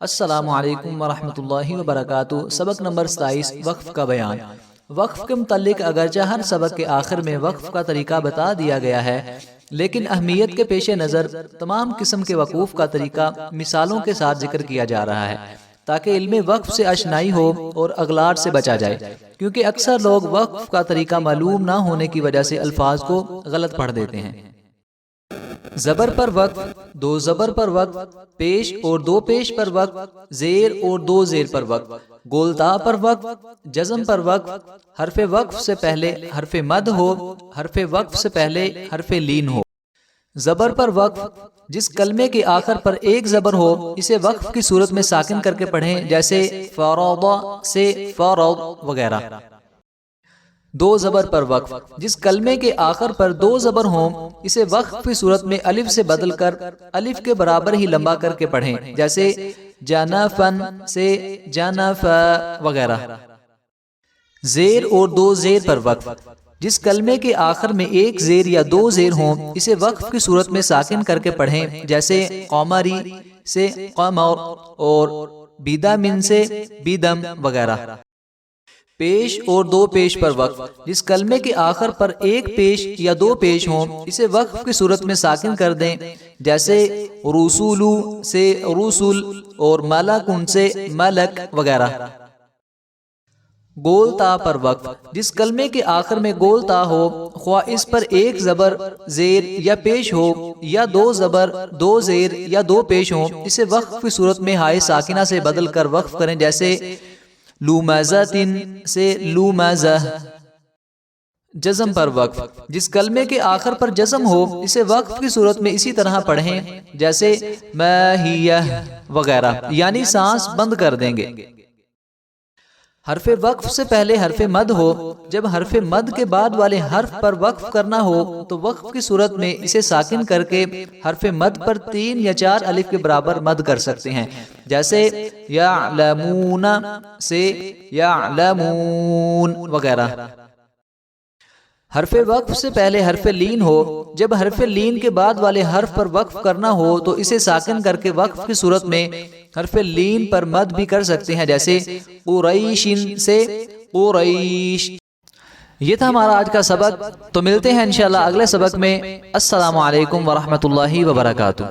السلام علیکم ورحمۃ اللہ وبرکاتہ۔ سبق نمبر 27 وقف کا بیان۔ وقف کے متعلق اگرچہ ہر سبق کے آخر میں وقف کا طریقہ بتا دیا گیا ہے، لیکن اہمیت کے پیش نظر تمام قسم کے وقوف کا طریقہ مثالوں کے ساتھ ذکر کیا جا رہا ہے تاکہ علم وقف سے آشنائی ہو اور اغلاط سے بچا جائے، کیونکہ اکثر لوگ وقف کا طریقہ معلوم نہ ہونے کی وجہ سے الفاظ کو غلط پڑھ دیتے ہیں۔ زبر پر وقف، دو زبر پر وقف، پیش اور دو پیش پر وقف، زیر اور دو زیر پر وقف، گولتا پر وقف، جزم پر وقف، حرف وقف سے پہلے حرف مد ہو، حرف وقف سے پہلے حرف لین ہو۔ زبر پر وقف، جس کلمے کے آخر پر ایک زبر ہو اسے وقف کی صورت میں ساکن کر کے پڑھیں، جیسے فرض سے فرض وغیرہ۔ دو زبر پر وقف، جس کلمے کے آخر پر دو زبر ہوں اسے وقف کی صورت میں الف سے بدل کر الف کے برابر ہی لمبا کر کے پڑھیں، جیسے جنفن سے جنف وغیرہ۔ زیر اور دو زیر پر وقف، جس کلمے کے آخر میں ایک زیر یا دو زیر ہوں اسے وقف کی صورت میں ساکن کر کے پڑھیں، جیسے قمری سے قمر اور بیدمن سے بیدم وغیرہ۔ پیش اور دو پیش پر وقف، جس کلمے کے آخر پر ایک پیش یا دو پیش ہوں اسے وقف کی صورت میں ساکن کر دیں، جیسے رسولو سے رسول اور ملکن سے ملک وغیرہ۔ گول تا پر وقف، جس کلمے کے آخر میں گول تا ہو خواہ اس پر ایک زبر زیر یا پیش ہو یا دو زبر دو زیر یا دو پیش ہوں اسے وقف کی صورت میں ہائے ساکنہ سے بدل کر وقف کریں، جیسے لومزتن سے لومزہ۔ جزم پر وقف، جس کلمے کے آخر پر جزم ہو اسے وقف کی صورت میں اسی طرح پڑھیں، جیسے ماہیہ وغیرہ، یعنی سانس بند کر دیں گے۔ حرف وقف سے پہلے حرف مد ہو، جب حرف مد کے بعد والے حرف پر وقف کرنا ہو تو وقف کی صورت میں اسے ساکن کر کے حرف مد پر 3 یا 4 الف کے برابر مد کر سکتے ہیں، جیسے یعلمون سے یعلمون وغیرہ۔ حرف وقف سے پہلے حرف لین ہو، جب حرف لین کے بعد والے حرف پر وقف کرنا ہو تو اسے ساکن کر کے وقف کی صورت میں حرف لین پر مد بھی کر سکتے ہیں، جیسے قریشن سے قریش۔ یہ تھا ہمارا آج کا سبق، تو ملتے ہیں انشاءاللہ اگلے سبق میں۔ السلام علیکم ورحمۃ اللہ وبرکاتہ۔